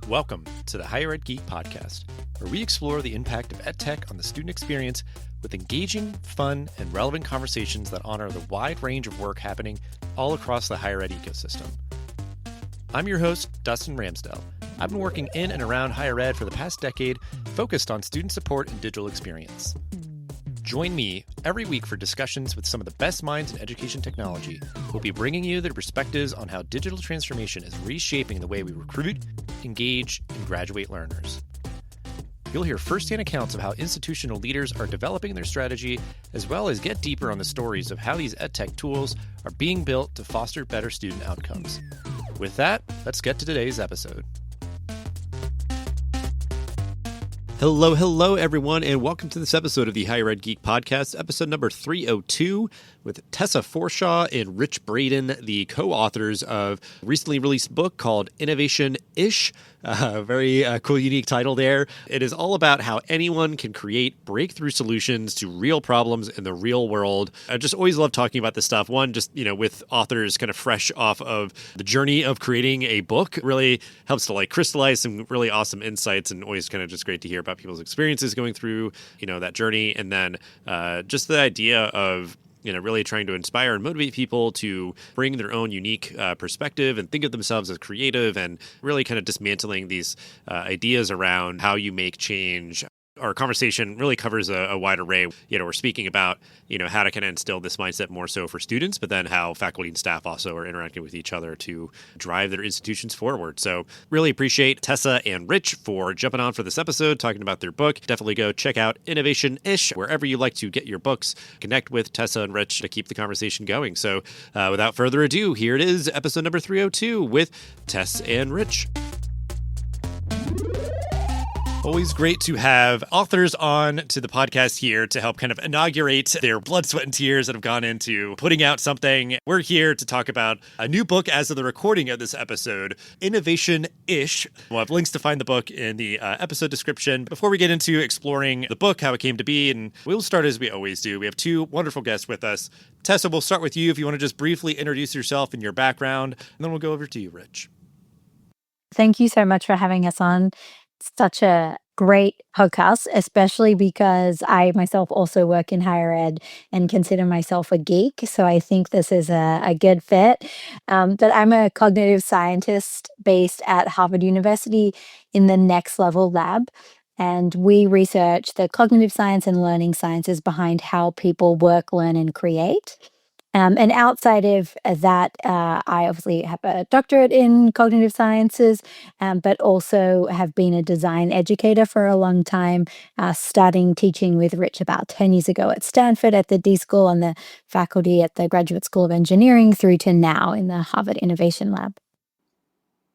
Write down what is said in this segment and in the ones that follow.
Welcome to the Higher Ed Geek Podcast, where we explore the impact of EdTech on the student experience with engaging, fun, and relevant conversations that honor the wide range of work happening all across the higher ed ecosystem. I'm your host, Dustin Ramsdell. I've been working in and around higher ed for the past decade, focused on student support and digital experience. Join me every week for discussions with some of the best minds in education technology who will be bringing you their perspectives on how digital transformation is reshaping the way we recruit, engage, and graduate learners. You'll hear firsthand accounts of how institutional leaders are developing their strategy, as well as get deeper on the stories of how these EdTech tools are being built to foster better student outcomes. With that, let's get to today's episode. Hello, everyone, and welcome to this episode of the Higher Ed Geek Podcast, episode number 302, with Tessa Forshaw and Rich Braden, the co-authors of a recently released book called Innovation-ish. Very cool, unique title there. It is all about how anyone can create breakthrough solutions to real problems in the real world. I just always love talking about this stuff. One, just, with authors kind of fresh off of the journey of creating a book, really helps to crystallize some really awesome insights, and always kind of just great to hear about people's experiences going through, that journey. And then just the idea of really trying to inspire and motivate people to bring their own unique perspective and think of themselves as creative, and really kind of dismantling these ideas around how you make change. Our conversation really covers a wide array. We're speaking about, how to kind of instill this mindset more so for students, but then how faculty and staff also are interacting with each other to drive their institutions forward. So really appreciate Tessa and Rich for jumping on for this episode, talking about their book. Definitely go check out Innovation-ish, wherever you like to get your books. Connect with Tessa and Rich to keep the conversation going. So without further ado, here it is, episode number 302 with Tess and Rich. Always great to have authors on to the podcast here to help kind of inaugurate their blood, sweat, and tears that have gone into putting out something. We're here to talk about a new book as of the recording of this episode, Innovation-ish. We'll have links to find the book in the episode description. Before we get into exploring the book, how it came to be, and we'll start as we always do. We have two wonderful guests with us. Tessa, we'll start with you if you want to just briefly introduce yourself and your background, and then we'll go over to you, Rich. Thank you so much for having us on. Such a great podcast, especially because I myself also work in higher ed and consider myself a geek. So I think this is a good fit. But I'm a cognitive scientist based at Harvard University in the Next Level Lab. And we research the cognitive science and learning sciences behind how people work, learn, and create. And outside of that, I obviously have a doctorate in cognitive sciences, but also have been a design educator for a long time, starting teaching with Rich about 10 years ago at Stanford at the D School and the faculty at the Graduate School of Engineering, through to now in the Harvard Innovation Lab.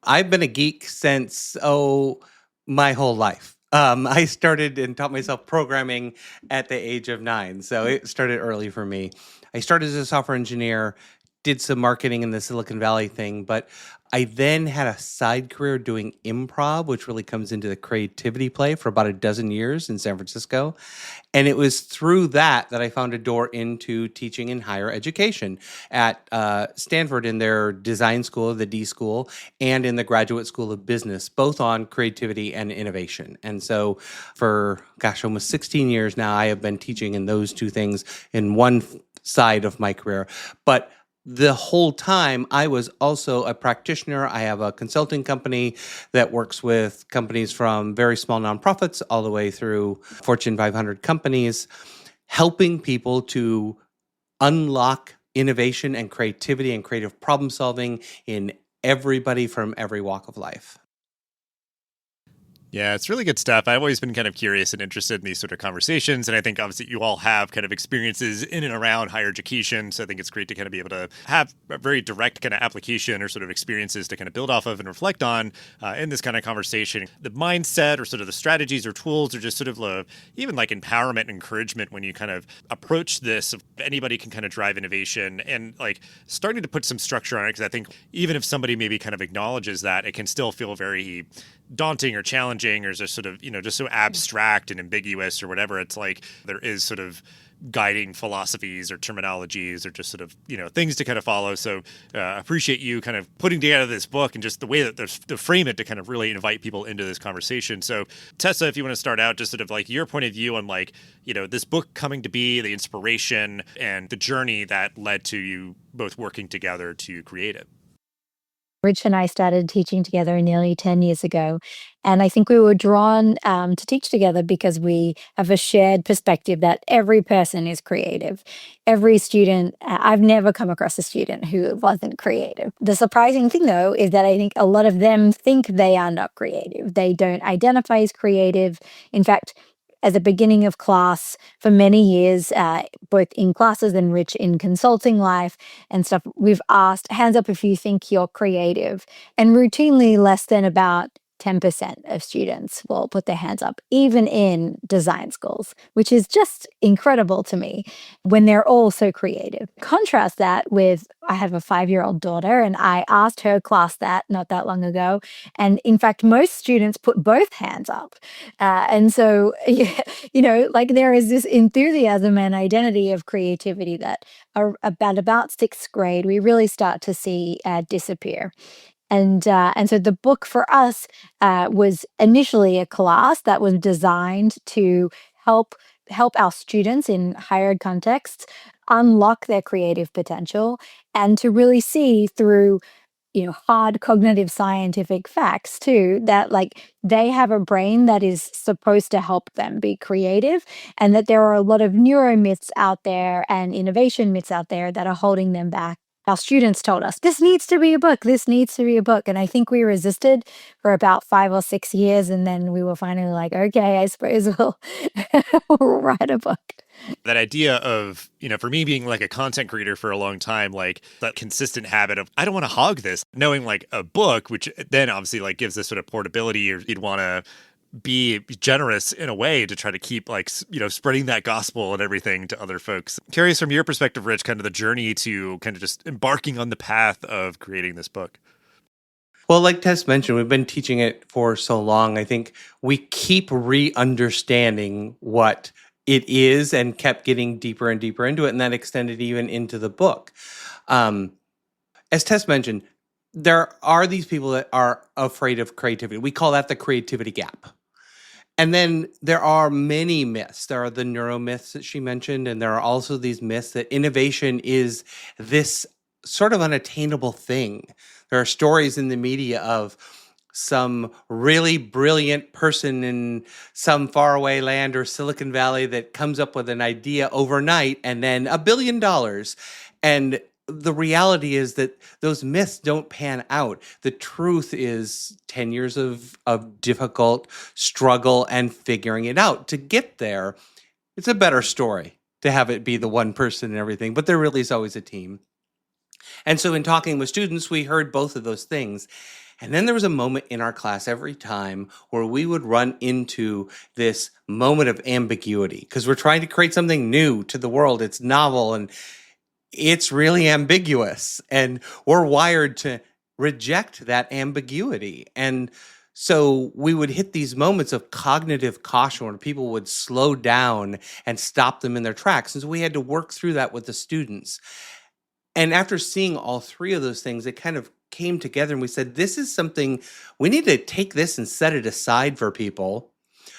I've been a geek since, my whole life. I started and taught myself programming at the age of 9, so it started early for me. I started as a software engineer, did some marketing in the Silicon Valley thing, but I then had a side career doing improv, which really comes into the creativity play, for about a dozen years in San Francisco. And it was through that I found a door into teaching in higher education at Stanford in their design school, the D School, and in the Graduate School of Business, both on creativity and innovation. And so for, almost 16 years now, I have been teaching in those two things in one side of my career. But the whole time, I was also a practitioner. I have a consulting company that works with companies from very small nonprofits all the way through Fortune 500 companies, helping people to unlock innovation and creativity and creative problem solving in everybody from every walk of life. Yeah, it's really good stuff. I've always been kind of curious and interested in these sort of conversations. And I think obviously you all have kind of experiences in and around higher education. So I think it's great to kind of be able to have a very direct kind of application or sort of experiences to kind of build off of and reflect on in this kind of conversation. The mindset or sort of the strategies or tools or just sort of even like empowerment and encouragement when you kind of approach this. Anybody can kind of drive innovation and starting to put some structure on it. Because I think even if somebody maybe kind of acknowledges that, it can still feel very daunting or challenging challenging or just sort of, just so abstract and ambiguous or whatever. It's like there is sort of guiding philosophies or terminologies or just sort of, things to kind of follow. So appreciate you kind of putting together this book and just the way that to frame it to kind of really invite people into this conversation. So Tessa, if you want to start out, just sort of like your point of view on like, this book coming to be, the inspiration and the journey that led to you both working together to create it. Rich and I started teaching together nearly 10 years ago. And I think we were drawn to teach together because we have a shared perspective that every person is creative. Every student, I've never come across a student who wasn't creative. The surprising thing, though, is that I think a lot of them think they are not creative. They don't identify as creative. In fact, as a beginning of class for many years, both in classes and Rich in consulting life and stuff, we've asked, hands up if you think you're creative. And routinely less than about 10% of students will put their hands up, even in design schools, which is just incredible to me when they're all so creative. Contrast that with, I have a 5-year-old daughter, and I asked her class that not that long ago. And in fact, most students put both hands up. And so, like there is this enthusiasm and identity of creativity that are about sixth grade, we really start to see disappear. And so the book for us was initially a class that was designed to help our students in higher ed contexts unlock their creative potential and to really see through hard cognitive scientific facts too, that like they have a brain that is supposed to help them be creative, and that there are a lot of neuromyths out there and innovation myths out there that are holding them back. Our students told us, this needs to be a book, this needs to be a book. And I think we resisted for about 5 or 6 years. And then we were finally like, okay, I suppose we'll write a book. That idea of, for me being like a content creator for a long time, like that consistent habit of, I don't want to hog this, knowing like a book, which then obviously like gives this sort of portability, or you'd want to be generous in a way to try to keep like, spreading that gospel and everything to other folks. Curious from your perspective, Rich, kind of the journey to kind of just embarking on the path of creating this book. Well, like Tess mentioned, we've been teaching it for so long. I think we keep re-understanding what it is and kept getting deeper and deeper into it. And that extended even into the book. As Tess mentioned, there are these people that are afraid of creativity. We call that the creativity gap. And then there are many myths. There are the neuromyths that she mentioned, and there are also these myths that innovation is this sort of unattainable thing. There are stories in the media of some really brilliant person in some faraway land or Silicon Valley that comes up with an idea overnight and then $1 billion. And the reality is that those myths don't pan out. The truth is 10 years of difficult struggle and figuring it out. To get there, it's a better story to have it be the one person and everything, but there really is always a team. And so in talking with students, we heard both of those things. And then there was a moment in our class every time where we would run into this moment of ambiguity because we're trying to create something new to the world. It's novel and it's really ambiguous, and we're wired to reject that ambiguity. And so we would hit these moments of cognitive caution where people would slow down and stop them in their tracks. And so we had to work through that with the students. And after seeing all three of those things, it kind of came together and we said, this is something, we need to take this and set it aside for people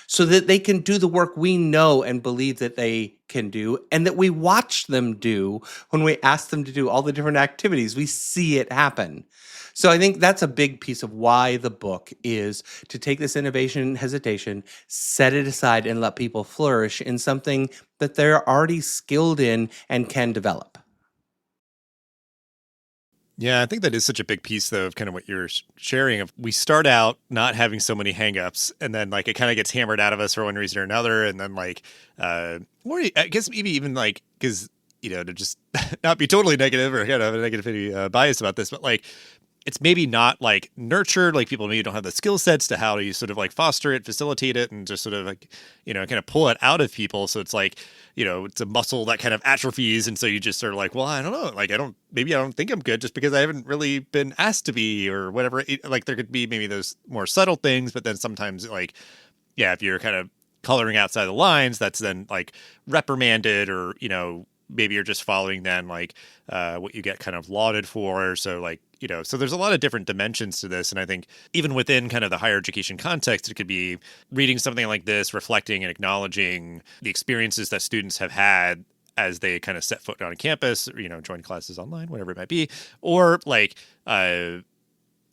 so that they can do the work we know and believe that they can do, and that we watch them do when we ask them to do all the different activities. We see it happen. So I think that's a big piece of why the book is to take this innovation and hesitation, set it aside, and let people flourish in something that they're already skilled in and can develop. Yeah, I think that is such a big piece, though, of kind of what you're sharing. Of we start out not having so many hangups, and then like it kind of gets hammered out of us for one reason or another, and then like, or I guess maybe even like because to just not be totally negative or kind of a negativity bias about this, but like it's maybe not like nurtured, like people maybe don't have the skill sets to how to sort of like foster it, facilitate it, and just sort of like, kind of pull it out of people. So it's like, it's a muscle that kind of atrophies. And so you just sort of like, well, I don't know, like, maybe I don't think I'm good just because I haven't really been asked to be or whatever. Like there could be maybe those more subtle things, but then sometimes like, yeah, if you're kind of coloring outside the lines, that's then like reprimanded or, maybe you're just following then like what you get kind of lauded for. So like, so there's a lot of different dimensions to this. And I think even within kind of the higher education context, it could be reading something like this, reflecting and acknowledging the experiences that students have had as they kind of set foot on campus, or, join classes online, whatever it might be, or like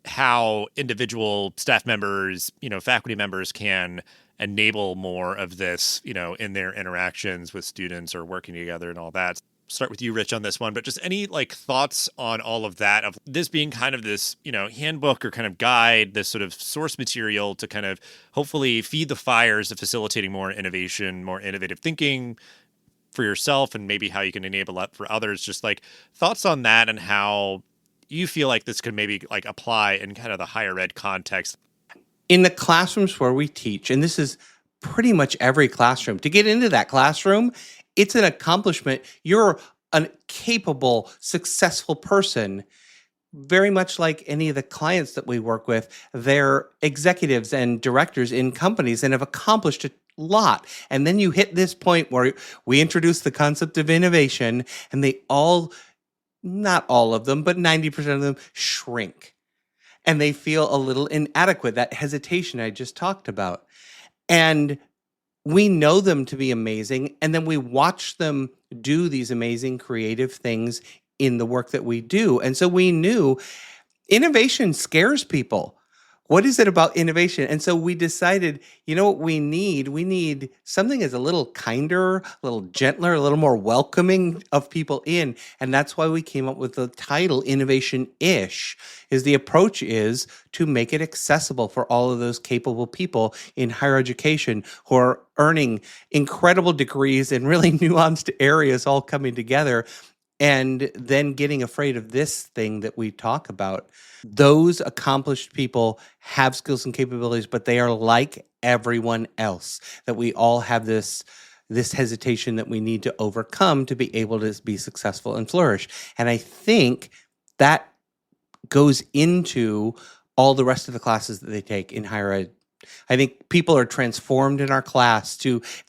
how individual staff members, faculty members can enable more of this, in their interactions with students or working together and all that. Start with you, Rich, on this one, but just any like thoughts on all of that, of this being kind of this, handbook or kind of guide, this sort of source material to kind of hopefully feed the fires of facilitating more innovation, more innovative thinking for yourself, and maybe how you can enable that for others. Just like thoughts on that and how you feel like this could maybe like apply in kind of the higher ed context. In the classrooms where we teach, and this is pretty much every classroom, to get into that classroom, it's an accomplishment. You're a capable, successful person, very much like any of the clients that we work with. They're executives and directors in companies and have accomplished a lot. And then you hit this point where we introduce the concept of innovation, and they all, not all of them, but 90% of them shrink. And they feel a little inadequate, that hesitation I just talked about. And we know them to be amazing, and then we watch them do these amazing creative things in the work that we do. And so we knew innovation scares people. What is it about innovation? And so we decided, what we need? We need something that's a little kinder, a little gentler, a little more welcoming of people in. And that's why we came up with the title Innovation-ish, is the approach is to make it accessible for all of those capable people in higher education who are earning incredible degrees in really nuanced areas all coming together, and then getting afraid of this thing that we talk about. Those accomplished people have skills and capabilities, but they are like everyone else, that we all have this hesitation that we need to overcome to be able to be successful and flourish. And I think that goes into all the rest of the classes that they take in higher ed. I think people are transformed in our class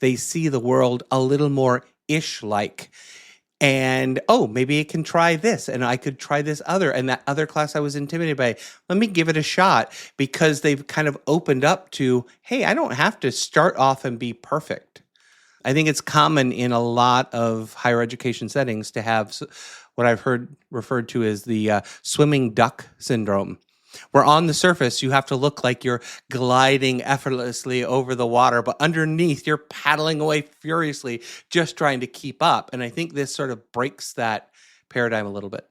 they see the world a little more ish-like. And, maybe I can try this, and I could try this other. And that other class I was intimidated by, let me give it a shot, because they've kind of opened up to, hey, I don't have to start off and be perfect. I think it's common in a lot of higher education settings to have what I've heard referred to as the swimming duck syndrome, where on the surface you have to look like you're gliding effortlessly over the water, but underneath you're paddling away furiously, just trying to keep up. And I think this sort of breaks that paradigm a little bit.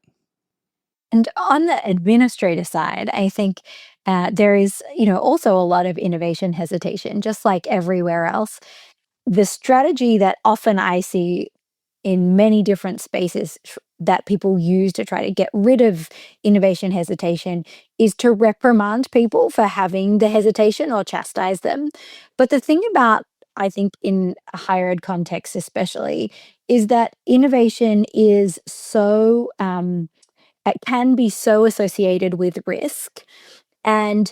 And on the administrator side, I think there is, also a lot of innovation hesitation, just like everywhere else. The strategy that often I see in many different spaces that people use to try to get rid of innovation hesitation is to reprimand people for having the hesitation or chastise them. But the thing about, I think, in a higher ed context especially, is that innovation is so, it can be so associated with risk. And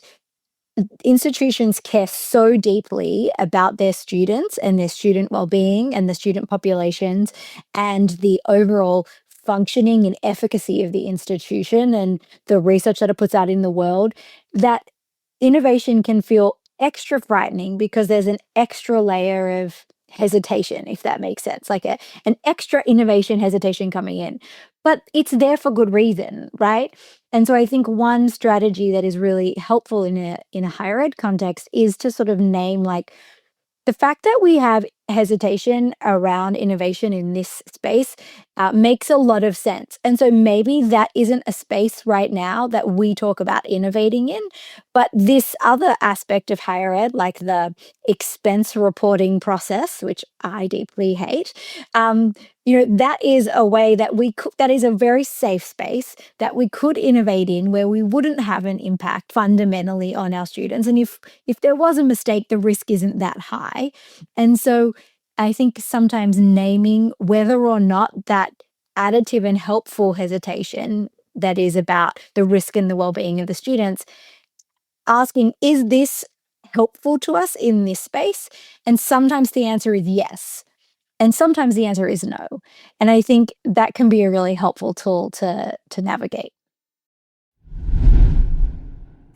institutions care so deeply about their students and their student well-being and the student populations and the overall functioning and efficacy of the institution and the research that it puts out in the world, that innovation can feel extra frightening because there's an extra layer of hesitation, if that makes sense, like an extra innovation hesitation coming in. But it's there for good reason, right? And so I think one strategy that is really helpful in a higher ed context is to sort of name, like, the fact that we have hesitation around innovation in this space makes a lot of sense. And so maybe that isn't a space right now that we talk about innovating in, but this other aspect of higher ed, like the expense reporting process, which I deeply hate, that is a way that that is a very safe space that we could innovate in where we wouldn't have an impact fundamentally on our students. And if there was a mistake, the risk isn't that high. And so I think sometimes naming whether or not that additive and helpful hesitation that is about the risk and the well-being of the students, asking, is this helpful to us in this space? And sometimes the answer is yes. And sometimes the answer is no. And I think that can be a really helpful tool to navigate.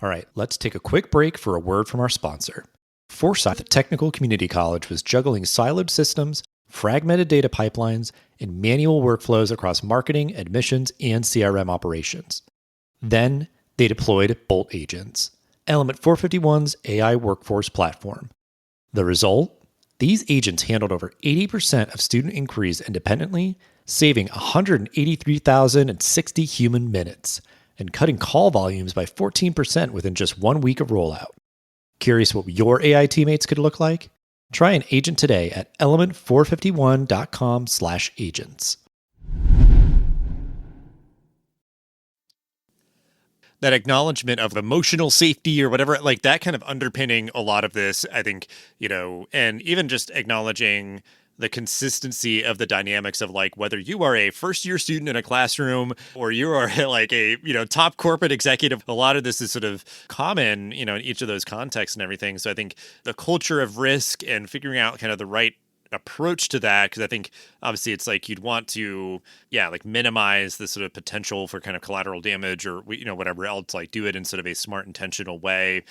All right, let's take a quick break for a word from our sponsor. Forsyth Technical Community College was juggling siloed systems, fragmented data pipelines, and manual workflows across marketing, admissions, and CRM operations. Then they deployed Bolt Agents, Element 451's AI workforce platform. The result? These agents handled over 80% of student inquiries independently, saving 183,060 human minutes, and cutting call volumes by 14% within just 1 week of rollout. Curious what your AI teammates could look like? Try an agent today at element451.com/agents. That acknowledgement of emotional safety or whatever, like that kind of underpinning a lot of this, I think, and even just acknowledging the consistency of the dynamics of like whether you are a first year student in a classroom or you are like a top corporate executive. A lot of this is sort of common in each of those contexts and everything. So I think the culture of risk and figuring out kind of the right approach to that, because I think obviously it's like you'd want to like minimize the sort of potential for kind of collateral damage or whatever else, like do it in sort of a smart, intentional way.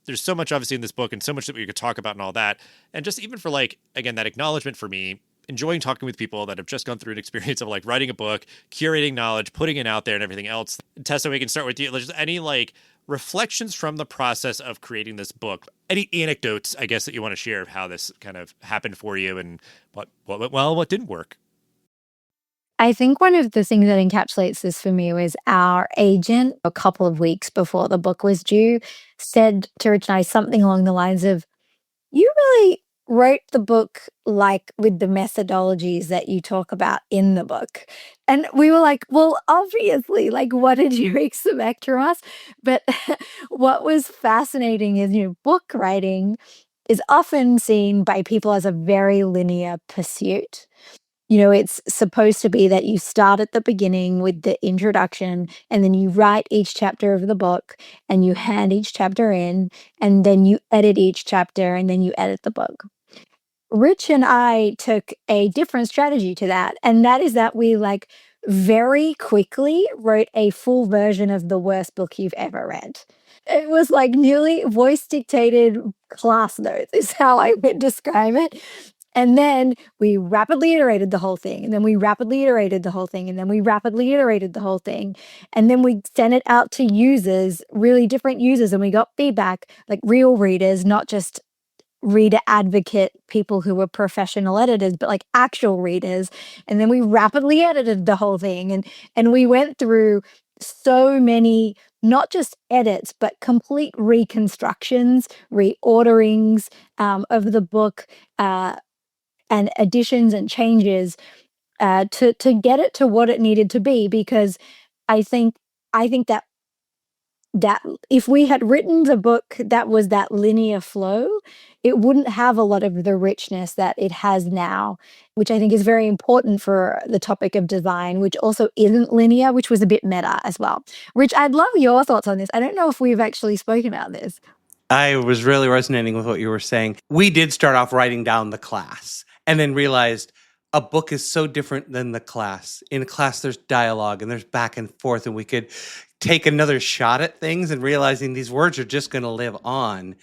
There's so much obviously in this book and so much that we could talk about and all that. And just even for like, again, that acknowledgement for me, enjoying talking with people that have just gone through an experience of like writing a book, curating knowledge, putting it out there and everything else. Tessa, we can start with you. Just any like reflections from the process of creating this book, any anecdotes, I guess, that you want to share of how this kind of happened for you and what went well, what didn't work. I think one of the things that encapsulates this for me was our agent, a couple of weeks before the book was due, said to Rich and I something along the lines of, "You really wrote the book like with the methodologies that you talk about in the book." And we were like, well, obviously, like, what did you expect from us? But what was fascinating is, book writing is often seen by people as a very linear pursuit. It's supposed to be that you start at the beginning with the introduction and then you write each chapter of the book and you hand each chapter in and then you edit each chapter and then you edit the book. Rich and I took a different strategy to that, and that is that we like very quickly wrote a full version of the worst book you've ever read. It was like nearly voice dictated class notes, is how I would describe it. And then we rapidly iterated the whole thing, and then we rapidly iterated the whole thing, and then we rapidly iterated the whole thing. And then we sent it out to users, really different users, and we got feedback, like real readers, not just reader advocate people who were professional editors, but like actual readers. And then we rapidly edited the whole thing. And we went through so many, not just edits, but complete reconstructions, reorderings of the book, and additions and changes to get it to what it needed to be. Because I think that if we had written the book that was that linear flow, it wouldn't have a lot of the richness that it has now, which I think is very important for the topic of design, which also isn't linear, which was a bit meta as well. Rich, I'd love your thoughts on this. I don't know if we've actually spoken about this. I was really resonating with what you were saying. We did start off writing down the class and then realized a book is so different than the class. In a class, there's dialogue and there's back and forth, and we could take another shot at things and realizing these words are just going to live on.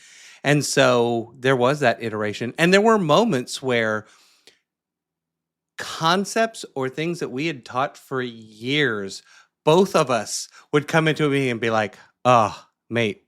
And so there was that iteration. And there were moments where concepts or things that we had taught for years, both of us would come into a meeting and be like, oh, mate,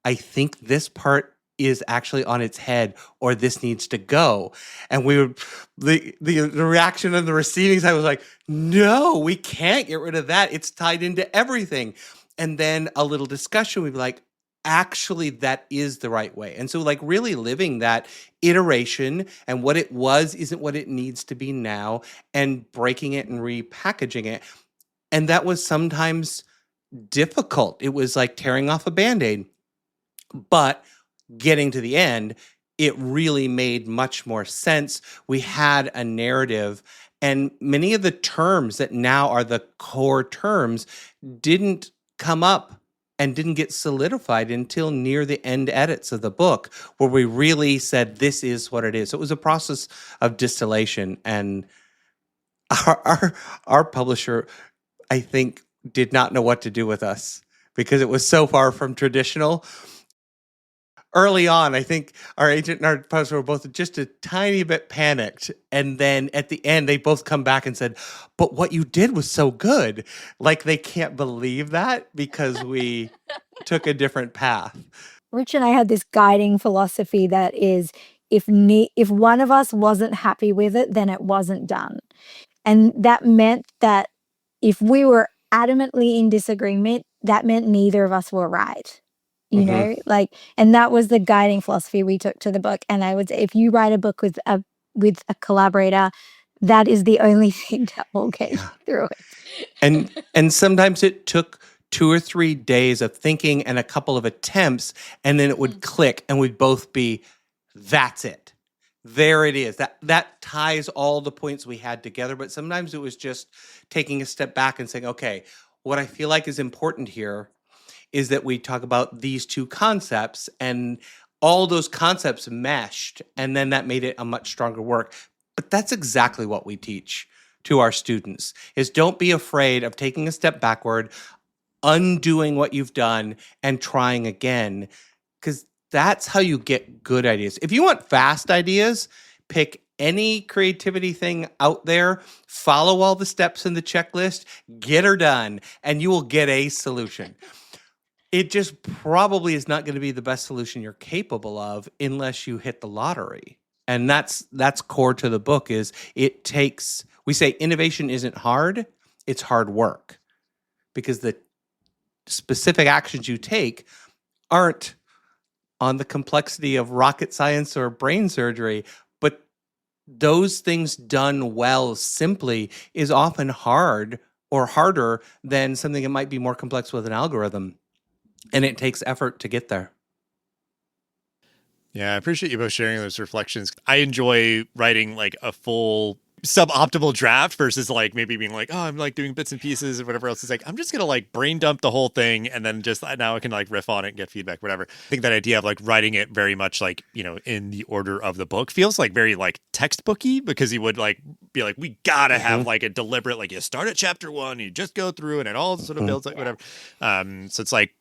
I think this part is actually on its head, or this needs to go. And we would, the reaction on the receiving side was like, no, we can't get rid of that. It's tied into everything. And then a little discussion, we'd be like, actually, that is the right way. And so like really living that iteration, and what it was isn't what it needs to be now, and breaking it and repackaging it. And that was sometimes difficult. It was like tearing off a Band-Aid. But getting to the end, it really made much more sense. We had a narrative, and many of the terms that now are the core terms didn't come up and didn't get solidified until near the end edits of the book, where we really said, this is what it is. So it was a process of distillation, and our publisher, I think, did not know what to do with us because it was so far from traditional. Early on, I think our agent and our publisher were both just a tiny bit panicked. And then at the end, they both come back and said, but what you did was so good. Like they can't believe that because we took a different path. Rich and I had this guiding philosophy that is, if one of us wasn't happy with it, then it wasn't done. And that meant that if we were adamantly in disagreement, that meant neither of us were right. You know, like, and that was the guiding philosophy we took to the book. And I would say, if you write a book with a collaborator, that is the only thing that will get you through it. And sometimes it took 2 or 3 days of thinking and a couple of attempts, and then it would click, and we'd both be, that's it. There it is. That ties all the points we had together. But sometimes it was just taking a step back and saying, okay, what I feel like is important here is that we talk about these two concepts, and all those concepts meshed, and then that made it a much stronger work. But that's exactly what we teach to our students, is don't be afraid of taking a step backward, undoing what you've done, and trying again, because that's how you get good ideas. If you want fast ideas, pick any creativity thing out there, follow all the steps in the checklist, get her done, and you will get a solution. It just probably is not going to be the best solution you're capable of unless you hit the lottery. And that's core to the book. Is it takes, we say innovation isn't hard, it's hard work. Because the specific actions you take aren't on the complexity of rocket science or brain surgery, but those things done well simply is often hard or harder than something that might be more complex with an algorithm. And it takes effort to get there. Yeah, I appreciate you both sharing those reflections. I enjoy writing like a full suboptimal draft versus like maybe being like, oh, I'm like doing bits and pieces or whatever else. It's like, I'm just going to like brain dump the whole thing and then just now I can like riff on it and get feedback, whatever. I think that idea of like writing it very much like, you know, in the order of the book feels like very like textbooky, because you would like be like, we got to have like a deliberate, like you start at chapter 1, you just go through and it all sort of builds like whatever. So it's like,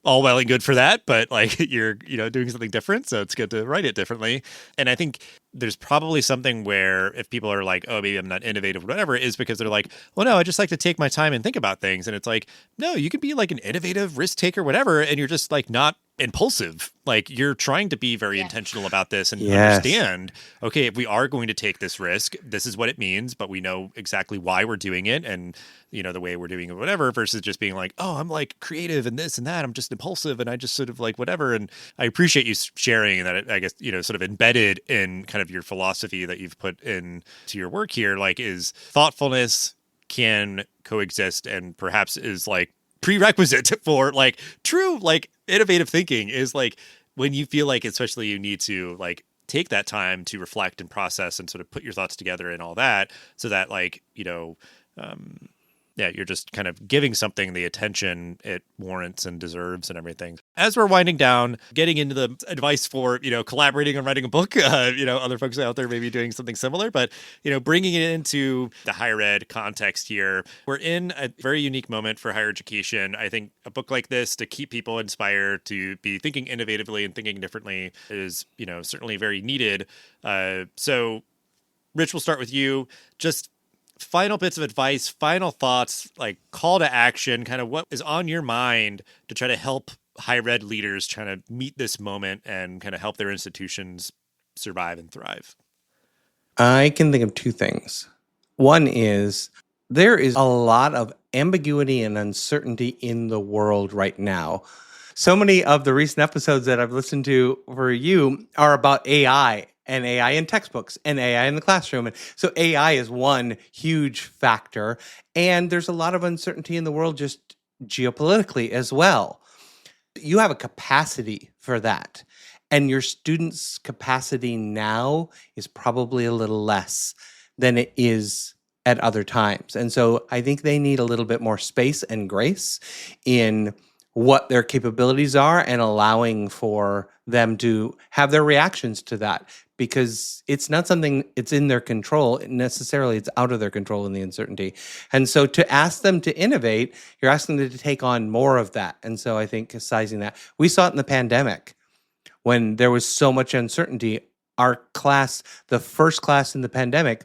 all well and good for that, but like you're, you know, doing something different. So it's good to write it differently. And I think there's probably something where if people are like, oh, maybe I'm not innovative or whatever, is because they're like, well, no, I just like to take my time and think about things. And it's like, no, you could be like an innovative risk taker, whatever. And you're just like not impulsive. Like you're trying to be very intentional about this and understand, okay, if we are going to take this risk, this is what it means, but we know exactly why we're doing it and, you know, the way we're doing it, whatever, versus just being like, oh, I'm like creative and this and that. I'm just impulsive and I just sort of like whatever. And I appreciate you sharing that, I guess, you know, sort of embedded in kind of your philosophy that you've put in to your work here, like is thoughtfulness can coexist and perhaps is like prerequisite for like true, like innovative thinking is like when you feel like, especially you need to like take that time to reflect and process and sort of put your thoughts together and all that, so that like, you know, yeah, you're just kind of giving something the attention it warrants and deserves and everything. As we're winding down, getting into the advice for, you know, collaborating on writing a book, you know, other folks out there may be doing something similar, but, you know, bringing it into the higher ed context here, we're in a very unique moment for higher education. I think a book like this to keep people inspired to be thinking innovatively and thinking differently is, you know, certainly very needed. So Rich, we'll start with you. Just final bits of advice, final thoughts, like call to action, kind of what is on your mind to try to help higher ed leaders trying to meet this moment and kind of help their institutions survive and thrive? I can think of two things. One is there is a lot of ambiguity and uncertainty in the world right now. So many of the recent episodes that I've listened to for you are about AI and AI in textbooks and AI in the classroom. And so AI is one huge factor. And there's a lot of uncertainty in the world just geopolitically as well. You have a capacity for that. And your students' capacity now is probably a little less than it is at other times. And so I think they need a little bit more space and grace in what their capabilities are and allowing for them to have their reactions to that, because it's not something it's in their control necessarily. It's out of their control in the uncertainty. And so to ask them to innovate, you're asking them to take on more of that. And so I think sizing that, we saw it in the pandemic when there was so much uncertainty. Our class, the first class in the pandemic,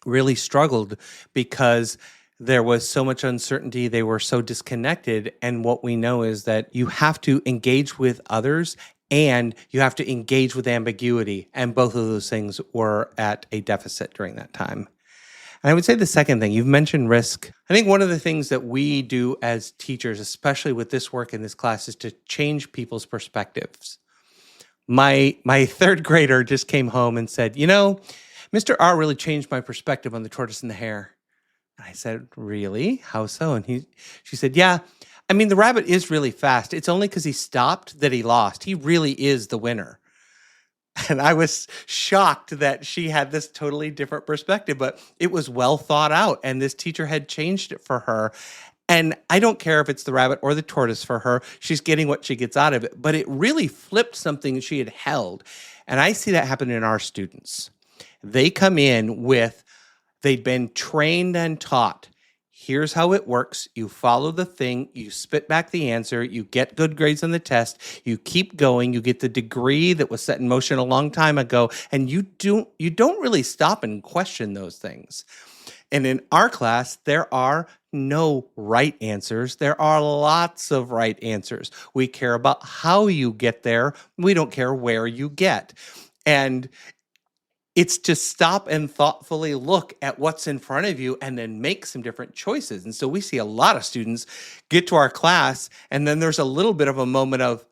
really struggled because there was so much uncertainty. They were so disconnected. And what we know is that you have to engage with others and you have to engage with ambiguity. And both of those things were at a deficit during that time. And I would say the second thing, you've mentioned risk. I think one of the things that we do as teachers, especially with this work in this class, is to change people's perspectives. My third grader just came home and said, Mr. R really changed my perspective on the tortoise and the hare. And I said, really? How so? And she said, yeah, the rabbit is really fast. It's only because he stopped that he lost. He really is the winner. And I was shocked that she had this totally different perspective, but it was well thought out. And this teacher had changed it for her. And I don't care if it's the rabbit or the tortoise for her. She's getting what she gets out of it. But it really flipped something she had held. And I see that happen in our students. They come in they've been trained and taught. Here's how it works. You follow the thing, you spit back the answer, you get good grades on the test, you keep going, you get the degree that was set in motion a long time ago, and you don't really stop and question those things. And in our class, there are no right answers. There are lots of right answers. We care about how you get there. We don't care where you get. And it's to stop and thoughtfully look at what's in front of you and then make some different choices. And so we see a lot of students get to our class, and then there's a little bit of a moment of,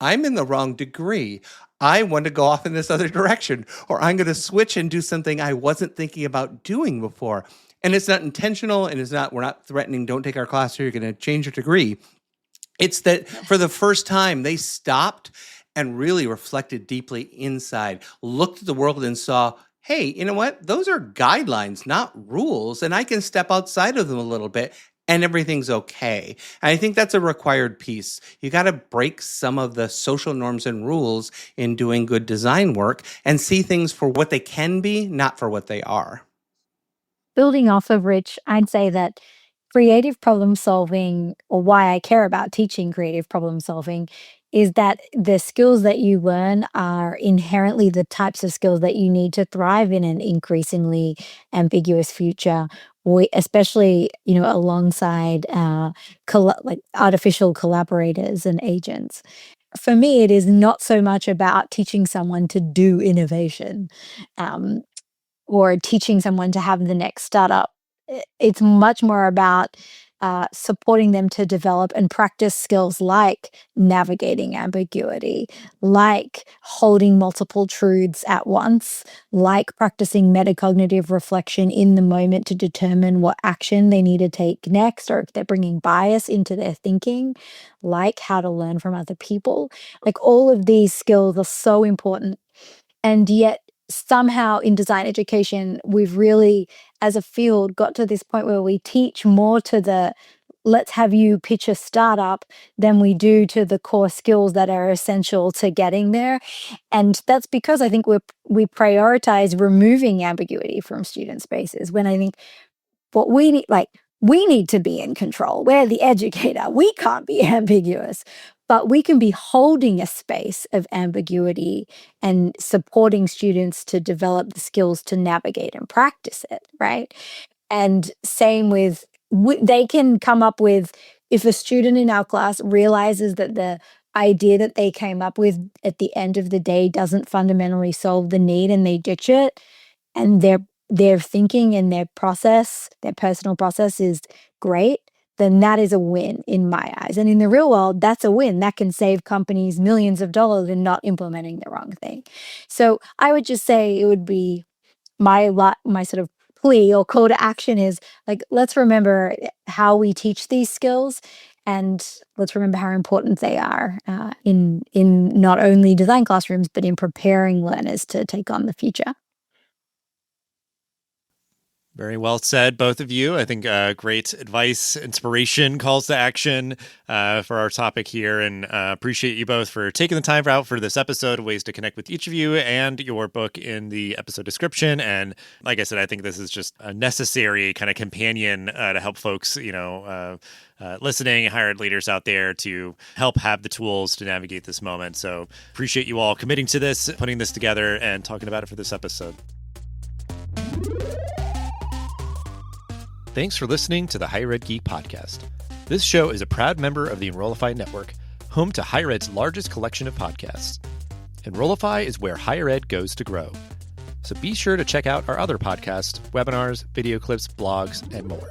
I'm in the wrong degree. I want to go off in this other direction, or I'm going to switch and do something I wasn't thinking about doing before. And it's not intentional, and we're not threatening, don't take our class or you're going to change your degree. It's that for the first time, they stopped and really reflected deeply inside, looked at the world and saw, hey, you know what? Those are guidelines, not rules. And I can step outside of them a little bit and everything's okay. And I think that's a required piece. You got to break some of the social norms and rules in doing good design work and see things for what they can be, not for what they are. Building off of Rich, I'd say that creative problem solving, or why I care about teaching creative problem solving, is that the skills that you learn are inherently the types of skills that you need to thrive in an increasingly ambiguous future, especially alongside like artificial collaborators and agents. For me, it is not so much about teaching someone to do innovation. Um, or teaching someone to have the next startup. It's much more about supporting them to develop and practice skills like navigating ambiguity, like holding multiple truths at once, like practicing metacognitive reflection in the moment to determine what action they need to take next, or if they're bringing bias into their thinking, like how to learn from other people. Like all of these skills are so important. And yet, somehow in design education, we've really, as a field, got to this point where we teach more to the let's have you pitch a startup than we do to the core skills that are essential to getting there. And that's because I think we prioritize removing ambiguity from student spaces, when I think what we need, we need to be in control. We're the educator. We can't be ambiguous, but we can be holding a space of ambiguity and supporting students to develop the skills to navigate and practice it, right? And same with, they can come up with if a student in our class realizes that the idea that they came up with at the end of the day doesn't fundamentally solve the need and they ditch it, and their thinking and their process, their personal process is great, then that is a win in my eyes. And in the real world, that's a win. That can save companies millions of dollars in not implementing the wrong thing. So I would just say it would be my sort of plea or call to action is like, let's remember how we teach these skills, and let's remember how important they are in not only design classrooms, but in preparing learners to take on the future. Very well said, both of you. I think great advice, inspiration, calls to action for our topic here. And appreciate you both for taking the time out for this episode, ways to connect with each of you, and your book in the episode description. And like I said, I think this is just a necessary kind of companion to help folks, listening, higher ed leaders out there to help have the tools to navigate this moment. So appreciate you all committing to this, putting this together, and talking about it for this episode. Thanks for listening to the Higher Ed Geek podcast. This show is a proud member of the Enrollify Network, home to Higher Ed's largest collection of podcasts. Enrollify is where higher ed goes to grow. So be sure to check out our other podcasts, webinars, video clips, blogs, and more.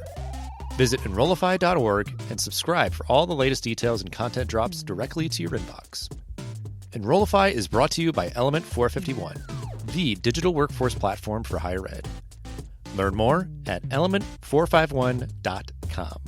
Visit Enrollify.org and subscribe for all the latest details and content drops directly to your inbox. Enrollify is brought to you by Element 451, the digital workforce platform for higher ed. Learn more at element451.com.